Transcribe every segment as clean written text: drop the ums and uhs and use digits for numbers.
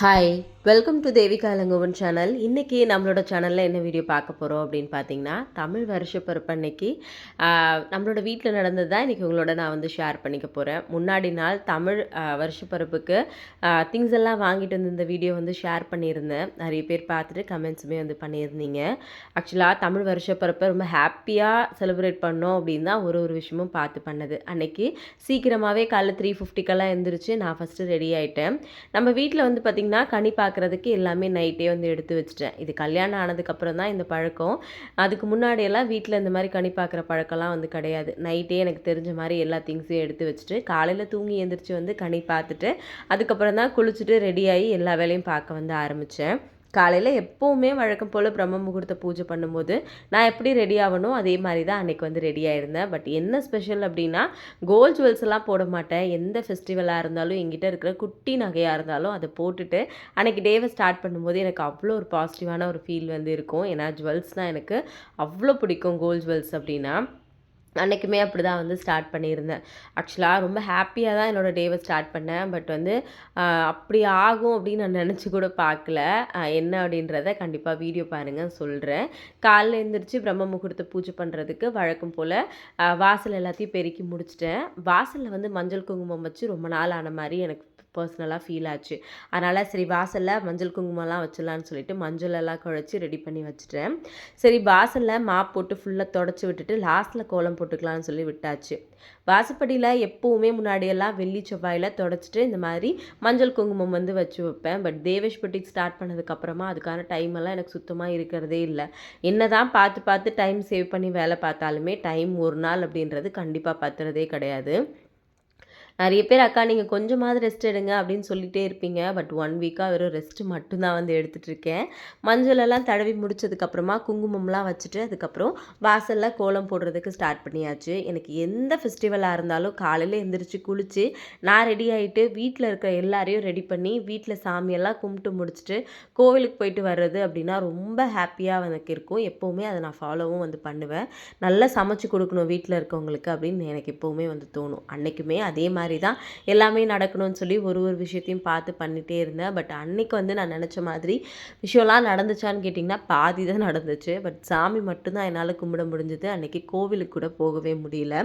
Hi, welcome to Devika Ilangovan channel. இன்றைக்கி நம்மளோட சேனலில் என்ன வீடியோ பார்க்க போகிறோம் அப்படின்னு பார்த்தீங்கன்னா, தமிழ் வருஷப்பிறப்பு அன்னைக்கு நம்மளோட வீட்டில் நடந்தது தான் இன்றைக்கி உங்களோட நான் வந்து ஷேர் பண்ணிக்க போகிறேன். முன்னாடி நாள் தமிழ் வருஷப்பிறப்புக்கு திங்ஸ் எல்லாம் வாங்கிட்டு வந்து இந்த வீடியோ வந்து ஷேர் பண்ணியிருந்தேன். நிறைய பேர் பார்த்துட்டு கமெண்ட்ஸுமே வந்து பண்ணியிருந்தீங்க. ஆக்சுவலாக தமிழ் வருஷப்பிறப்பை ரொம்ப ஹாப்பியாக செலிப்ரேட் பண்ணோம் அப்படின்னு தான் ஒரு ஒரு விஷயமும் பார்த்து பண்ணது. அன்னைக்கு சீக்கிரமாகவே காலைல 3:50க்கெல்லாம் எழுந்திரிச்சு நான் ஃபஸ்ட்டு ரெடி ஆகிட்டேன். நம்ம வீட்டில் வந்து பார்த்திங்கன்னா கனி பார்க்குறதுக்கு எல்லாமே நைட்டே வந்து எடுத்து வச்சுட்டேன். இது கல்யாணம் ஆனதுக்கப்புறம் தான் இந்த பழக்கம். அதுக்கு முன்னாடியெல்லாம் வீட்டில் இந்த மாதிரி கனி பார்க்குற பழக்கம்லாம் வந்து கிடையாது. நைட்டே எனக்கு தெரிஞ்ச மாதிரி எல்லா திங்ஸையும் எடுத்து வச்சுட்டு காலையில் தூங்கி எழுந்திரிச்சு வந்து கனி பார்த்துட்டு அதுக்கப்புறம் தான் குளிச்சுட்டு ரெடியாகி எல்லா வேலையும் பார்க்க வந்து ஆரம்பித்தேன். காலையில் எப்போவுமே வழக்கம் போல் பிரம்ம முகூர்த்த பூஜை பண்ணும்போது நான் எப்படி ரெடி ஆகணும் அதே மாதிரி தான் அன்றைக்கி வந்து ரெடி ஆகிருந்தேன். பட் என்ன ஸ்பெஷல் அப்படின்னா, கோல்ட் ஜுவல்ஸ் எல்லாம் போட மாட்டேன். எந்த ஃபெஸ்டிவலாக இருந்தாலும் என்கிட்ட இருக்கிற குட்டி நகையாக இருந்தாலும் அதை போட்டுட்டு அன்றைக்கி டேவை ஸ்டார்ட் பண்ணும்போது எனக்கு அவ்வளோ ஒரு பாசிட்டிவான ஒரு ஃபீல் வந்து இருக்கும். ஏன்னா ஜுவல்ஸ்னால் எனக்கு அவ்வளோ பிடிக்கும். கோல்ட் ஜுவல்ஸ் அப்படின்னா அன்றைக்குமே அப்படி தான் வந்து ஸ்டார்ட் பண்ணியிருந்தேன். ஆக்சுவலாக ரொம்ப ஹாப்பியாக தான் என்னோடய டேவை ஸ்டார்ட் பண்ணேன். பட் வந்து அப்படி ஆகும் அப்படின்னு நான் நினச்சி கூட பார்க்கல. என்ன அப்படின்றத கண்டிப்பாக வீடியோ பாருங்கள் சொல்கிறேன். காலைல எழுந்திரிச்சு பிரம்ம முகூர்த்த பூஜை பண்ணுறதுக்கு வழக்கம் போல் வாசல் எல்லாத்தையும் பெருக்கி முடிச்சிட்டேன். வாசலில் வந்து மஞ்சள் குங்குமம் வச்சு ரொம்ப நாள் ஆன மாதிரி எனக்கு பர்சனலாக ஃபீல் ஆச்சு. அதனால் சரி வாசலில் மஞ்சள் குங்குமம்லாம் வச்சிடலான்னு சொல்லிட்டு மஞ்சள் எல்லாம் குழச்சி ரெடி பண்ணி வச்சுட்டேன். சரி வாசலில் மாப் போட்டு ஃபுல்லாக தொடச்சி விட்டுட்டு லாஸ்ட்டில் கோலம் போட்டுக்கலான்னு சொல்லி விட்டாச்சு. வாசப்படியில் எப்போவுமே முன்னாடியெல்லாம் வெள்ளி செவ்வாயில் தொடச்சிட்டு இந்த மாதிரி மஞ்சள் குங்குமம் வந்து வச்சு வைப்பேன். பட் தேவேஷ் பட்டிக்கு ஸ்டார்ட் பண்ணதுக்கப்புறமா அதுக்கான டைம் எல்லாம் எனக்கு சுத்தமாக இருக்கிறதே இல்லை. என்ன தான் பார்த்து பார்த்து டைம் சேவ் பண்ணி வேலை பார்த்தாலுமே டைம் ஒரு நாள் அப்படின்றது கண்டிப்பாக பத்துறதே கிடையாது. நிறைய பேர் அக்கா நீங்கள் கொஞ்சமாவது ரெஸ்ட் எடுங்க அப்படின்னு சொல்லிகிட்டே இருப்பீங்க. பட் 1 வீக்காக வெறும் ரெஸ்ட்டு மட்டும்தான் வந்து எடுத்துகிட்ருக்கேன். மஞ்சளெல்லாம் தடவி முடிச்சதுக்கப்புறமா குங்குமம்லாம் வச்சுட்டு அதுக்கப்புறம் வாசலில் கோலம் போடுறதுக்கு ஸ்டார்ட் பண்ணியாச்சு. எனக்கு எந்த ஃபெஸ்டிவலாக இருந்தாலும் காலையில் எழுந்திரிச்சு குளித்து நான் ரெடி ஆகிட்டு வீட்டில் இருக்கிற எல்லாரையும் ரெடி பண்ணி வீட்டில் சாமியெல்லாம் கும்பிட்டு முடிச்சுட்டு கோவிலுக்கு போயிட்டு வர்றது அப்படின்னா ரொம்ப ஹாப்பியாக எனக்கு இருக்கும். எப்போவுமே அதை நான் ஃபாலோவும் வந்து பண்ணுவேன். நல்லா சமைச்சு கொடுக்கணும் வீட்டில் இருக்கவங்களுக்கு அப்படின்னு எனக்கு எப்போவுமே வந்து தோணும். அன்றைக்குமே அதே மாதிரி தான் எல்லாமே நடக்கணும்னு சொல்லி ஒரு ஒரு விஷயத்தையும் பார்த்து பண்ணிகிட்டே இருந்தேன். பட் அன்றைக்கி வந்து நான் நினச்ச மாதிரி விஷயம்லாம் நடந்துச்சான்னு கேட்டிங்கன்னா பாதி தான் நடந்துச்சு. பட் சாமி மட்டும்தான் என்னால் கும்பிட முடிஞ்சது. அன்றைக்கி கோவிலுக்கு கூட போகவே முடியல.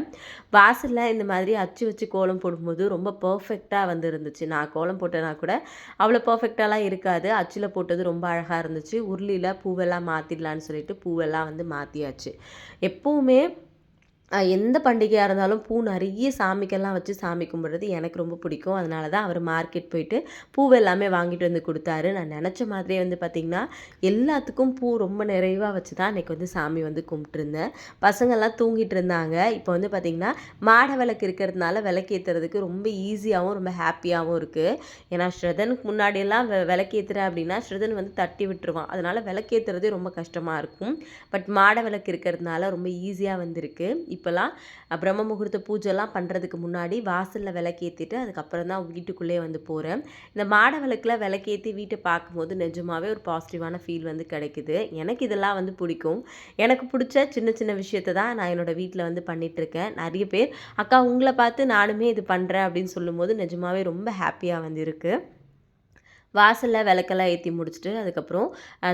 வாசலில் இந்த மாதிரி அச்சு வச்சு கோலம் போடும்போது ரொம்ப பர்ஃபெக்டாக வந்து இருந்துச்சு. நான் கோலம் போட்டேன்னா கூட அவ்வளோ பர்ஃபெக்டாலாம் இருக்காது. அச்சில் போட்டது ரொம்ப அழகாக இருந்துச்சு. உருளியில் பூவெல்லாம் மாற்றிடலான்னு சொல்லிட்டு பூவெல்லாம் வந்து மாற்றியாச்சு. எப்போவுமே எந்த பண்டிகையாக இருந்தாலும் பூ நிறைய சாமிக்கெல்லாம் வச்சு சாமி கும்பிட்றது எனக்கு ரொம்ப பிடிக்கும். அதனால தான் அவர் மார்க்கெட் போயிட்டு பூவு எல்லாமே வாங்கிட்டு வந்து கொடுத்தாரு. நான் நினச்ச மாதிரியே வந்து பார்த்திங்கன்னா எல்லாத்துக்கும் பூ ரொம்ப நிறைவாக வச்சு தான் அன்றைக்கி வந்து சாமி வந்து கும்பிட்டுருந்தேன். பசங்கள்லாம் தூங்கிட்டு இருந்தாங்க. இப்போ வந்து பார்த்திங்கன்னா மாட விளக்கு இருக்கிறதுனால விளக்கேற்றுறதுக்கு ரொம்ப ஈஸியாகவும் ரொம்ப ஹாப்பியாகவும் இருக்குது. ஏன்னா ஸ்ரதனுக்கு முன்னாடியெல்லாம் விளக்கேற்றுறேன் அப்படின்னா ஸ்ரதன் வந்து தட்டி விட்டுருவான். அதனால் விளக்கேற்றுறதே ரொம்ப கஷ்டமாக இருக்கும். பட் மாட விளக்கு இருக்கிறதுனால ரொம்ப ஈஸியாக வந்துருக்கு. இப்போலாம் பிரம்ம முகூர்த்த பூஜைலாம் பண்ணுறதுக்கு முன்னாடி வாசலில் விளக்கேற்றிட்டு அதுக்கப்புறம் தான் வீட்டுக்குள்ளேயே வந்து போகிறேன். இந்த மாட விளக்கில் விளக்கேற்றி வீட்டை பார்க்கும்போது நிஜமாகவே ஒரு பாசிட்டிவான ஃபீல் வந்து கிடைக்குது. எனக்கு இதெல்லாம் வந்து பிடிக்கும். எனக்கு பிடிச்ச சின்ன சின்ன விஷயத்தை தான் நான் என்னோடய வீட்டில் வந்து பண்ணிகிட்ருக்கேன். நிறைய பேர் அக்கா உங்களை பார்த்து நானுமே இது பண்ணுறேன் அப்படின்னு சொல்லும்போது நிஜமாகவே ரொம்ப ஹாப்பியாக வந்து இருக்குது. வாசலில் விளக்கெல்லாம் ஏற்றி முடிச்சுட்டு அதுக்கப்புறம்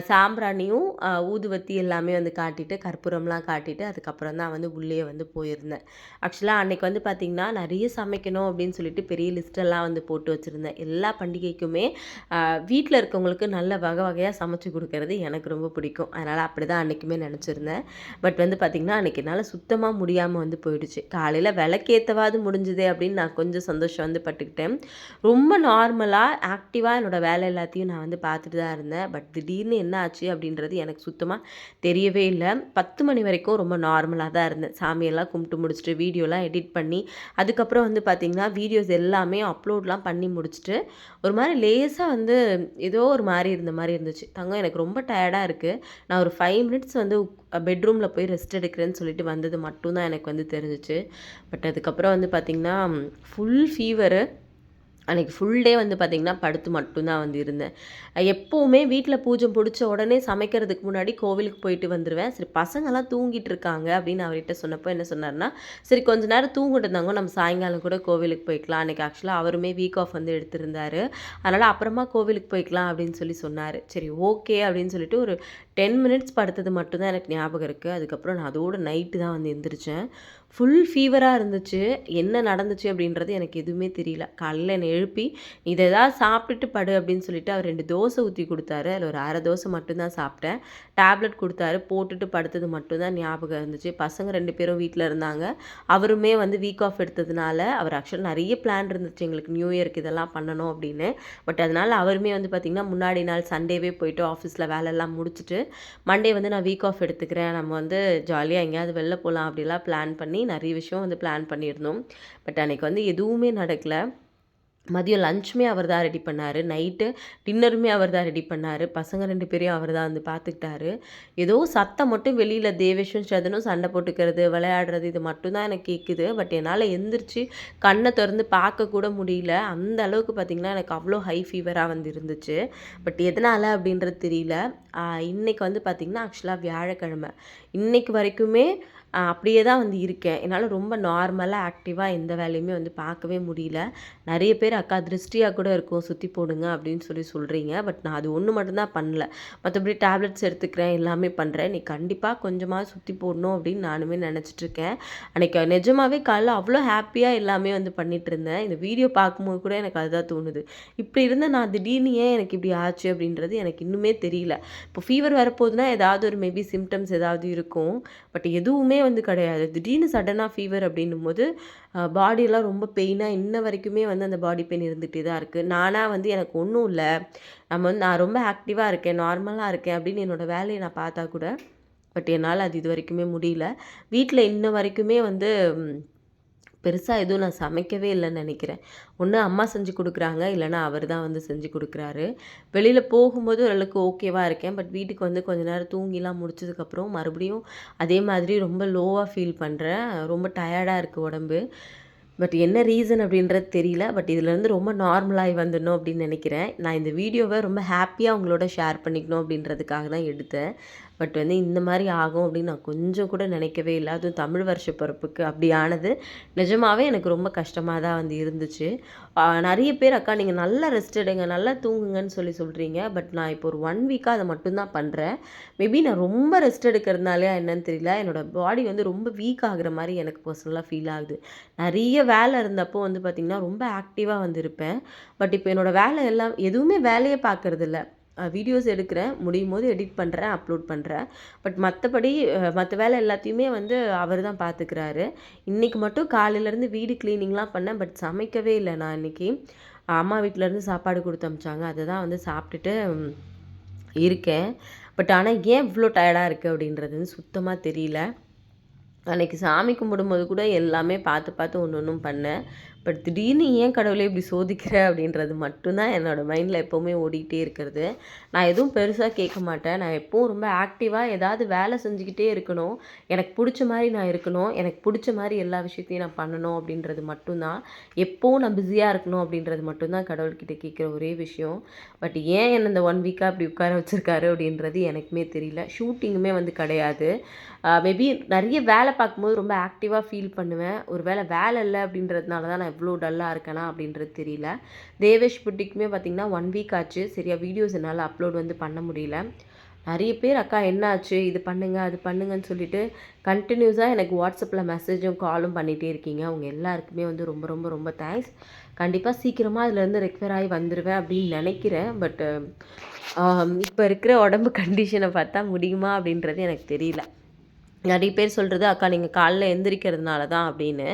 சாம்பிராணியும் ஊதுவத்தி எல்லாமே வந்து காட்டிட்டு கற்பூரம்லாம் காட்டிட்டு அதுக்கப்புறம் தான் வந்து உள்ளே வந்து போயிருந்தேன். ஆக்சுவலாக அன்றைக்கி வந்து பார்த்திங்கன்னா நிறைய சமைக்கணும் அப்படின்னு சொல்லிட்டு பெரிய லிஸ்ட்டெல்லாம் வந்து போட்டு வச்சுருந்தேன். எல்லா பண்டிகைக்குமே வீட்டில் இருக்கவங்களுக்கு நல்ல வகை வகையாக சமைச்சு கொடுக்கறது எனக்கு ரொம்ப பிடிக்கும். அதனால் அப்படி தான் அன்றைக்குமே நினச்சிருந்தேன். பட் வந்து பார்த்திங்கன்னா அன்றைக்கி என்னால் சுத்தமாக முடியாமல் வந்து போயிடுச்சு. காலையில் விளக்கேற்றவாது முடிஞ்சுதே அப்படின்னு நான் கொஞ்சம் சந்தோஷம் வந்து பட்டுக்கிட்டேன். ரொம்ப நார்மலாக ஆக்டிவாக என்னோடய வேலை எல்லாத்தையும் நான் வந்து பார்த்துட்டு தான் இருந்தேன். பட் திடீர்னு என்ன ஆச்சு அப்படின்றது எனக்கு சுத்தமாக தெரியவே இல்லை. 10 மணி வரைக்கும் ரொம்ப நார்மலாக தான் இருந்தேன். சாமியெல்லாம் கும்பிட்டு முடிச்சுட்டு வீடியோலாம் எடிட் பண்ணி அதுக்கப்புறம் வந்து பார்த்திங்கன்னா வீடியோஸ் எல்லாமே அப்லோட்லாம் பண்ணி முடிச்சுட்டு ஒரு மாதிரி லேசாக வந்து ஏதோ ஒரு மாதிரி இருந்த மாதிரி இருந்துச்சு. தங்கம் எனக்கு ரொம்ப டயர்டாக இருக்குது, நான் ஒரு 5 மினிட்ஸ் வந்து பெட்ரூமில் போய் ரெஸ்ட் எடுக்கிறேன்னு சொல்லிட்டு வந்தது மட்டும்தான் எனக்கு வந்து தெரிஞ்சிச்சு. பட் அதுக்கப்புறம் வந்து பார்த்திங்கன்னா ஃபுல் ஃபீவரு. அன்றைக்கி ஃபுல் டே வந்து பார்த்திங்கன்னா படுத்து மட்டும்தான் வந்து இருந்தேன். எப்போவுமே வீட்டில் பூஜை பிடிச்ச உடனே சமைக்கிறதுக்கு முன்னாடி கோவிலுக்கு போயிட்டு வந்துடுவேன். சரி பசங்கள்லாம் தூங்கிட்டு இருக்காங்க அப்படின்னு அவர்கிட்ட சொன்னப்போ என்ன சொன்னார்னா, சரி கொஞ்ச நேரம் தூங்கிட்டு இருந்தாங்க, நம்ம சாயங்காலம் கூட கோவிலுக்கு போய்க்கலாம். அன்றைக்கி ஆக்சுவலாக அவருமே வீக் ஆஃப் வந்து எடுத்திருந்தாரு. அதனால் அப்புறமா கோவிலுக்கு போய்க்கலாம் அப்படின்னு சொன்னார். சரி ஓகே அப்படின்னு சொல்லிட்டு ஒரு 10 மினிட்ஸ் படுத்தது மட்டும்தான் எனக்கு ஞாபகம் இருக்குது. அதுக்கப்புறம் நான் அதோட நைட்டு தான் வந்து எந்திரிச்சேன். ஃபுல் ஃபீவராக இருந்துச்சு. என்ன நடந்துச்சு அப்படின்றது எனக்கு எதுவுமே தெரியல. காலையில் என்னை எழுப்பி, "இதை ஏதாவது சாப்பிட்டுட்டு படு" அப்படின்னு சொல்லிட்டு அவர் 2 தோசை ஊற்றி கொடுத்தாரு. அதில் ஒரு 1/2 தோசை மட்டும்தான் சாப்பிட்டேன். டேப்லெட் கொடுத்தாரு. போட்டுட்டு படுத்தது மட்டும்தான் ஞாபகம் இருந்துச்சு. பசங்க 2 பேரும் வீட்டில் இருந்தாங்க. அவருமே வந்து வீக் ஆஃப் எடுத்ததுனால, அவர் ஆக்சுவலாக நிறைய பிளான் இருந்துச்சு எங்களுக்கு நியூ இயருக்கு இதெல்லாம் பண்ணணும் அப்படின்னு. பட் அதனால் அவருமே வந்து பார்த்திங்கன்னா, முன்னாடி நாள் சண்டேவே போயிட்டு ஆஃபீஸில் வேலையெல்லாம் முடிச்சுட்டு, மண்டே வந்து நான் வீக் ஆஃப் எடுத்துக்கிறேன். நம்ம வந்து ஜாலியாக எங்கேயாவது வெளில போகலாம் அப்படிலாம் பிளான் பண்ணி நிறைய விஷயம் வந்து பிளான் பண்ணியிருந்தோம். பட் அன்றைக்கி வந்து எதுவுமே நடக்கல. மதியம் லஞ்சுமே அவர் தான் ரெடி பண்ணார். நைட்டு டின்னருமே அவர் தான் ரெடி பண்ணார். பசங்க 2 பேரையும் அவர் தான் வந்து பார்த்துக்கிட்டாரு. ஏதோ சத்தம் மட்டும் வெளியில் தேவேஷும் சதனும் சண்டை போட்டுக்கிறது, விளையாடுறது இது மட்டும் தான் எனக்கு கேட்குது. பட் என்னால் எந்திரிச்சு கண்ணை திறந்து பார்க்கக்கூட முடியல. அந்த அளவுக்கு பார்த்திங்கன்னா எனக்கு அவ்வளோ ஹை ஃபீவராக வந்து இருந்துச்சு. பட் எதனால் அப்படின்றது தெரியல. இன்றைக்கி வந்து பார்த்திங்கன்னா ஆக்சுவலாக வியாழக்கிழமை. இன்றைக்கு வரைக்குமே அப்படியே தான் வந்து இருக்கேன். என்னால் ரொம்ப நார்மலாக ஆக்டிவாக எந்த வேலையுமே வந்து பார்க்கவே முடியல. நிறைய பேர் அக்கா திருஷ்டியாக கூட இருக்கும், சுற்றி போடுங்க அப்படின்னு சொல்கிறீங்க. பட் நான் அது ஒன்று மட்டும்தான் பண்ணல. மற்றபடி டேப்லெட்ஸ் எடுத்துக்கிறேன், எல்லாமே பண்ணுறேன். நீ கண்டிப்பாக கொஞ்சமாக சுற்றி போடணும் அப்படின்னு நானுமே நினச்சிட்ருக்கேன். அன்றைக்கி நிஜமாகவே காலைல அவ்வளோ ஹாப்பியாக எல்லாமே வந்து பண்ணிகிட்ருந்தேன். இந்த வீடியோ பார்க்கும்போது கூட எனக்கு அதுதான் தோணுது. இப்படி இருந்த நான் திடீர்னு ஏன் எனக்கு இப்படி ஆச்சு அப்படின்றது எனக்கு இன்னுமே தெரியல. இப்போ ஃபீவர் வரப்போகுதுன்னா ஏதாவது ஒரு மேபி சிம்டம்ஸ் ஏதாவது இருக்கும். பட் எதுவுமே வந்து கிடையாது. திடீர்னு சடனாக ஃபீவர் அப்படின்னும்போது பாடியெல்லாம் ரொம்ப பெயினாக இன்ன வரைக்குமே வந்து அந்த பாடி பெயின் இருந்துகிட்டே தான் இருக்குது. நானாக வந்து எனக்கு ஒன்றும் இல்லை, நான் ரொம்ப ஆக்டிவாக இருக்கேன், நார்மலாக இருக்கேன் அப்படின்னு என்னோடய வேலையை நான் பார்த்தா கூட, பட் என்னால் அது இது வரைக்குமே முடியல. வீட்டில் இன்ன வரைக்குமே வந்து பெருசாக எதுவும் நான் சமைக்கவே இல்லைன்னு நினைக்கிறேன். ஒன்று அம்மா செஞ்சு கொடுக்குறாங்க, இல்லைனா அவர் தான் வந்து செஞ்சு கொடுக்குறாரு. வெளியில் போகும்போது ஓரளவுக்கு ஓகேவாக இருக்கேன். பட் வீட்டுக்கு வந்து கொஞ்ச நேரம் தூங்கிலாம் முடிச்சதுக்கப்புறம் மறுபடியும் அதே மாதிரி ரொம்ப லோவாக ஃபீல் பண்ணுறேன். ரொம்ப டயர்டாக இருக்குது உடம்பு. பட் என்ன ரீசன் அப்படின்றது தெரியல. பட் இதுலேருந்து ரொம்ப நார்மலாகி வந்துடணும் அப்படின்னு நினைக்கிறேன். நான் இந்த வீடியோவை ரொம்ப ஹாப்பியாக உங்களோட ஷேர் பண்ணிக்கணும் அப்படின்றதுக்காக தான் எடுத்தேன். பட் வந்து இந்த மாதிரி ஆகும் அப்படின்னு நான் கொஞ்சம் கூட நினைக்கவே இல்லை. அதுவும் தமிழ் வருஷ பிறப்புக்கு அப்படி ஆனது நிஜமாகவே எனக்கு ரொம்ப கஷ்டமாக தான் வந்து இருந்துச்சு. நிறைய பேர் அக்கா நீங்கள் நல்லா ரெஸ்ட் எடுங்க, நல்லா தூங்குங்கன்னு சொல்கிறீங்க. பட் நான் இப்போ ஒரு 1 வீக்காக அதை மட்டும்தான் பண்ணுறேன். மேபி நான் ரொம்ப ரெஸ்ட் எடுக்கிறதுனாலே என்னன்னு தெரியல, என்னோடய பாடி வந்து ரொம்ப வீக் ஆகுற மாதிரி எனக்கு பர்சனலாக ஃபீல் ஆகுது. நிறைய வேலை இருந்தப்போ வந்து பார்த்திங்கன்னா ரொம்ப ஆக்டிவாக வந்து இருப்பேன். பட் இப்போ என்னோடய வேலை எல்லாம் எதுவுமே வேலையே பார்க்குறதில்ல. வீடியோஸ் எடுக்கிறேன், முடியும் போது எடிட் பண்ணுறேன், அப்லோட் பண்ணுறேன். பட் மற்றபடி மற்ற வேலை எல்லாத்தையுமே வந்து அவர் தான் பார்த்துக்கிறாரு. இன்றைக்கி மட்டும் காலையிலேருந்து வீடு க்ளீனிங்லாம் பண்ணேன். பட் சமைக்கவே இல்லை நான் இன்றைக்கி. அம்மா வீட்டிலேருந்து சாப்பாடு கொடுத்து அனுப்பிச்சாங்க. அதை தான் வந்து சாப்பிட்டுட்டு இருக்கேன். பட் ஆனால் ஏன் இவ்வளோ டயர்டாக இருக்குது அப்படின்றது வந்து சுத்தமாக தெரியல. அன்றைக்கி சாமி கும்பிடும்போது கூட எல்லாமே பார்த்து பார்த்து ஒன்று ஒன்றும் பண்ணேன். பட் திடீர்னு ஏன் கடவுளே இப்படி சோதிக்கிற அப்படின்றது மட்டும்தான் என்னோடய மைண்டில் எப்போவுமே ஓடிக்கிட்டே இருக்கிறது. நான் எதுவும் பெருசாக கேட்க மாட்டேன். நான் எப்போவும் ரொம்ப ஆக்டிவாக ஏதாவது வேலை செஞ்சுக்கிட்டே இருக்கணும், எனக்கு பிடிச்ச மாதிரி நான் இருக்கணும், எனக்கு பிடிச்ச மாதிரி எல்லா விஷயத்தையும் நான் பண்ணணும் அப்படின்றது மட்டும்தான். எப்போவும் நான் பிஸியாக இருக்கணும் அப்படின்றது மட்டும்தான் கடவுள்கிட்ட கேட்குற ஒரே விஷயம். பட் ஏன் என்னை இந்த 1 வீக்காக அப்படி உட்கார வச்சுருக்காரு அப்படின்றது எனக்குமே தெரியல. ஷூட்டிங்குமே வந்து கிடையாது. மேபி நிறைய வேலை பார்க்கும்போது ரொம்ப ஆக்டிவாக ஃபீல் பண்ணுவேன். ஒரு வேலை இல்லை அப்படின்றதுனால தான் நான் எவ்வளோ டல்லாக இருக்கேனா அப்படின்றது தெரியல. தேவேஷ் புட்டிக்குமே பார்த்திங்கன்னா 1 வீக் ஆச்சு. சரியா வீடியோஸ் என்னால் அப்லோட் வந்து பண்ண முடியல. நிறைய பேர் அக்கா என்ன ஆச்சு, இது பண்ணுங்க அது பண்ணுங்கன்னு சொல்லிட்டு கண்டினியூஸாக எனக்கு வாட்ஸ்அப்பில் மெசேஜும் காலும் பண்ணிகிட்டே இருக்கீங்க. அவங்க எல்லாருக்குமே வந்து ரொம்ப ரொம்ப ரொம்ப தேங்க்ஸ். கண்டிப்பாக சீக்கிரமாக அதுலேருந்து ரெக்கவர் ஆகி வந்துடுவேன் அப்படின்னு நினைக்கிறேன். பட் இப்போ இருக்கிற உடம்பு கண்டிஷனை பார்த்தா முடியுமா அப்படின்றது எனக்கு தெரியல. நிறைய பேர் சொல்கிறது அக்கா நீங்கள் காலைல எந்திரிக்கிறதுனால தான் அப்படின்னு.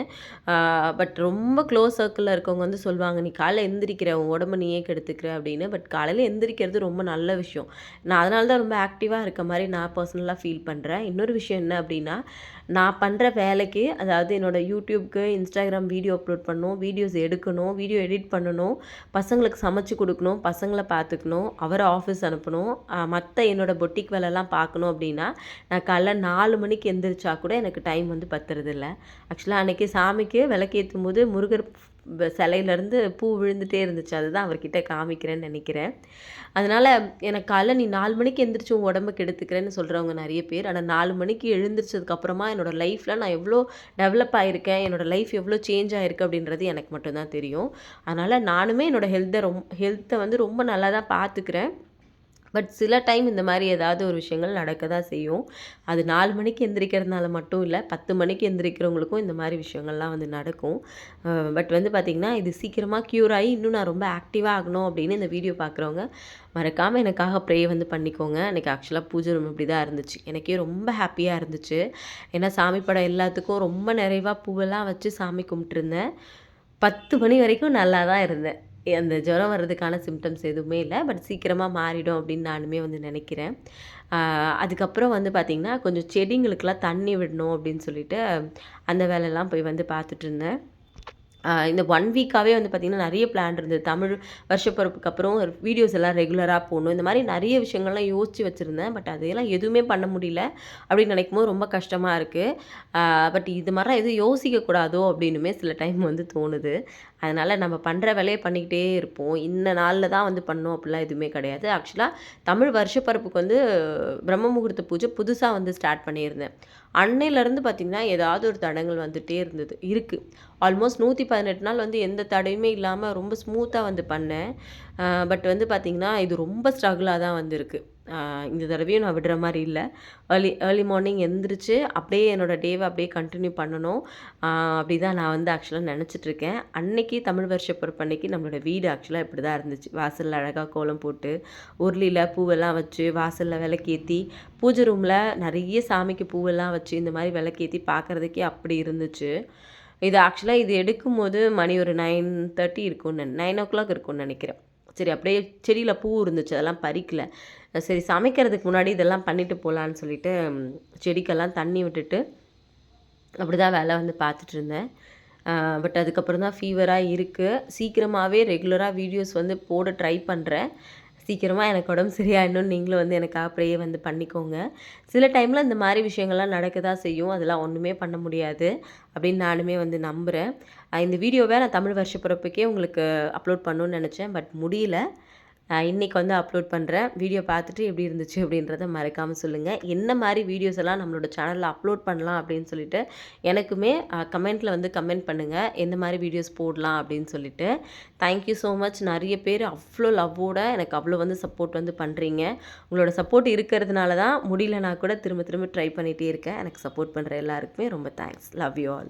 பட் ரொம்ப க்ளோஸ் சர்க்கிளில் இருக்கவங்க வந்து சொல்லுவாங்க, நீ காலைல எந்திரிக்கிற, உன் உடம்பு நீயே கெடுத்துக்கிற அப்படின்னு. பட் காலையில் எந்திரிக்கிறது ரொம்ப நல்ல விஷயம். நான் அதனால தான் ரொம்ப ஆக்டிவாக இருக்க மாதிரி நான் பர்சனலாக ஃபீல் பண்ணுறேன். இன்னொரு விஷயம் என்ன அப்படின்னா, நான் பண்ணுற வேலைக்கு அதாவது என்னோடய யூடியூப்க்கு இன்ஸ்டாகிராம் வீடியோ அப்லோட் பண்ணணும், வீடியோஸ் எடுக்கணும், வீடியோ எடிட் பண்ணணும், பசங்களுக்கு சமைச்சு கொடுக்கணும், பசங்களை பார்த்துக்கணும், அவரை ஆஃபீஸ் அனுப்பணும், மற்ற என்னோடய பொட்டிக் வேலைலாம் பார்க்கணும் அப்படின்னா நான் காலைல 4 மணிக்கு எந்திரிச்சா கூட எனக்கு டைம் வந்து பத்துறதில்ல. ஆக்சுவலாக அன்றைக்கி சாமிக்கு விளக்கேற்றும் போது முருகர் சிலையிலேருந்து பூ விழுந்துட்டே இருந்துச்சு. அதுதான் அவர்கிட்ட காமிக்கிறேன்னு நினைக்கிறேன். அதனால் எனக்கு காலைல நீ 4 மணிக்கு எந்திரிச்சு உன் உடம்ப கெடுத்துக்கிறேன்னு சொல்கிறவங்க நிறைய பேர். ஆனால் 4 மணிக்கு எழுந்திரிச்சதுக்கப்புறமா என்னோடய லைஃப்பில் நான் எவ்வளோ டெவலப் ஆகியிருக்கேன், என்னோடய லைஃப் எவ்வளோ சேஞ்ச் ஆகிருக்கு அப்படின்றது எனக்கு மட்டும்தான் தெரியும். அதனால் நானுமே என்னோடய ஹெல்த்தை வந்து ரொம்ப நல்லா தான் பார்த்துக்கிறேன். பட் சில டைம் இந்த மாதிரி ஏதாவது ஒரு விஷயங்கள் நடக்க தான் செய்யும். அது 4 மணிக்கு எந்திரிக்கிறதுனால மட்டும் இல்லை, 10 மணிக்கு எந்திரிக்கிறவங்களுக்கும் இந்த மாதிரி விஷயங்கள்லாம் வந்து நடக்கும். பட் வந்து பார்த்திங்கன்னா, இது சீக்கிரமாக க்யூர் ஆகி இன்னும் நான் ரொம்ப ஆக்டிவாக ஆகணும் அப்படின்னு இந்த வீடியோ பார்க்குறவங்க மறக்காமல் எனக்காக ப்ரே வந்து பண்ணிக்கோங்க. எனக்கு ஆக்சுவலாக பூஜை ரூம் இப்படி தான் இருந்துச்சு. எனக்கே ரொம்ப ஹாப்பியாக இருந்துச்சு. ஏன்னா சாமி படம் எல்லாத்துக்கும் ரொம்ப நிறைவாக பூவெல்லாம் வச்சு சாமி கும்பிட்டுருந்தேன். 10 மணி வரைக்கும் நல்லா தான் இருந்தேன். அந்த ஜுரம் வர்றதுக்கான சிம்டம்ஸ் எதுவுமே இல்லை. பட் சீக்கிரமாக மாறிடும் அப்படின்னு நானுமே வந்து நினைக்கிறேன். அதுக்கப்புறம் வந்து பார்த்திங்கன்னா, கொஞ்சம் செடிங்களுக்கெல்லாம் தண்ணி விடணும் அப்படின்னு சொல்லிட்டு அந்த வேலையெல்லாம் போய் வந்து பார்த்துட்ருந்தேன். இந்த 1 வீக்காகவே வந்து பார்த்திங்கன்னா நிறைய பிளான் இருந்தது. தமிழ் வருஷப்பிறப்புக்கு அப்புறம் வீடியோஸ் எல்லாம் ரெகுலராக போடணும். இந்த மாதிரி நிறைய விஷயங்கள்லாம் யோசித்து வச்சுருந்தேன். பட் அதையெல்லாம் எதுவுமே பண்ண முடியல அப்படின்னு நினைக்கும்போது ரொம்ப கஷ்டமாக இருக்குது. பட் இது மாதிரிலாம் எதுவும் யோசிக்கக்கூடாதோ அப்படின்னுமே சில டைம் வந்து தோணுது. அதனால் நம்ம பண்ணுற வேலையை பண்ணிக்கிட்டே இருப்போம். இந்த நாளில் தான் வந்து பண்ணணும் அப்படிலாம் எதுவுமே கிடையாது. ஆக்சுவலாக தமிழ் வருஷப்பிறப்புக்கு வந்து பிரம்ம முகூர்த்த பூஜை புதுசாக வந்து ஸ்டார்ட் பண்ணியிருந்தேன். அன்னையிலேருந்து பார்த்திங்கன்னா ஏதாவது ஒரு தடங்கள் வந்துகிட்டே இருக்குது. ஆல்மோஸ்ட் 118 நாள் வந்து எந்த தடையுமே இல்லாமல் ரொம்ப ஸ்மூத்தாக வந்து பண்ணேன். பட் வந்து பார்த்திங்கன்னா, இது ரொம்ப ஸ்ட்ரகிளாக தான் வந்திருக்கு. இந்த தடவையும் நான் விடுற மாதிரி இல்லை. ஏர்லி மார்னிங் எந்திரிச்சு அப்படியே என்னோடய டேவை அப்படியே கண்டினியூ பண்ணணும். அப்படி தான் நான் வந்து ஆக்சுவலாக நினச்சிட்ருக்கேன். அன்னைக்கு தமிழ் வருஷ பிறப்பு அன்னைக்கு நம்மளோட வீடு ஆக்சுவலாக இப்படி தான் இருந்துச்சு. வாசலில் அழகாக கோலம் போட்டு, உருளியில் பூவெல்லாம் வச்சு, வாசலில் விளக்கேற்றி, பூஜை ரூமில் நிறைய சாமிக்கு பூவெல்லாம் வச்சு, இந்த மாதிரி விளக்கேற்றி பார்க்குறதுக்கே அப்படி இருந்துச்சு. இது ஆக்சுவலாக இது எடுக்கும்போது மணி ஒரு 9:30 இருக்கும்னு 9:00 இருக்கும்னு நினைக்கிறேன். சரி அப்படியே செடியில் பூ இருந்துச்சு, அதெல்லாம் பறிக்கல. சரி சமைக்கிறதுக்கு முன்னாடி இதெல்லாம் பண்ணிட்டு போகலான்னு சொல்லிட்டு செடிக்கெல்லாம் தண்ணி விட்டுட்டு அப்படி தான் வேலை வந்து பார்த்துட்ருந்தேன். பட் அதுக்கப்புறம் தான் ஃபீவராக இருக்குது. சீக்கிரமாகவே ரெகுலராக வீடியோஸ் வந்து போட ட்ரை பண்ணுறேன். சீக்கிரமாக எனக்கு உடம்பு சரியாயிடணும்னு நீங்களும் வந்து எனக்காக ப்ரே வந்து பண்ணிக்கோங்க. சில டைமில் இந்த மாதிரி விஷயங்கள்லாம் நடக்க தான் செய்யும். அதெல்லாம் ஒன்றுமே பண்ண முடியாது அப்படின்னு நானுமே வந்து நம்புகிறேன். இந்த வீடியோவை நான் தமிழ் வருஷப்பிறப்புக்கே உங்களுக்கு அப்லோட் பண்ணணும்னு நினச்சேன். பட் முடியல. இன்றைக்கி வந்து அப்லோட் பண்ணுறேன். வீடியோ பார்த்துட்டு எப்படி இருந்துச்சு அப்படின்றத மறக்காமல் சொல்லுங்கள். என்ன மாதிரி வீடியோஸ் எல்லாம் நம்மளோட சேனலில் அப்லோட் பண்ணலாம் அப்படின்னு சொல்லிட்டு எனக்குமே கமெண்ட்டில் வந்து கமெண்ட் பண்ணுங்கள். எந்த மாதிரி வீடியோஸ் போடலாம் அப்படின்னு சொல்லிட்டு. Thank you so much. நிறைய பேர் அவ்வளோ லவ்வோட எனக்கு அவ்வளோ வந்து சப்போர்ட் வந்து பண்ணுறீங்க. உங்களோட சப்போர்ட் இருக்கிறதுனால தான் முடியலனா கூட திரும்ப திரும்ப ட்ரை பண்ணிகிட்டே இருக்கேன். எனக்கு சப்போர்ட் பண்ணுற எல்லாருக்குமே ரொம்ப தேங்க்ஸ். Love you all.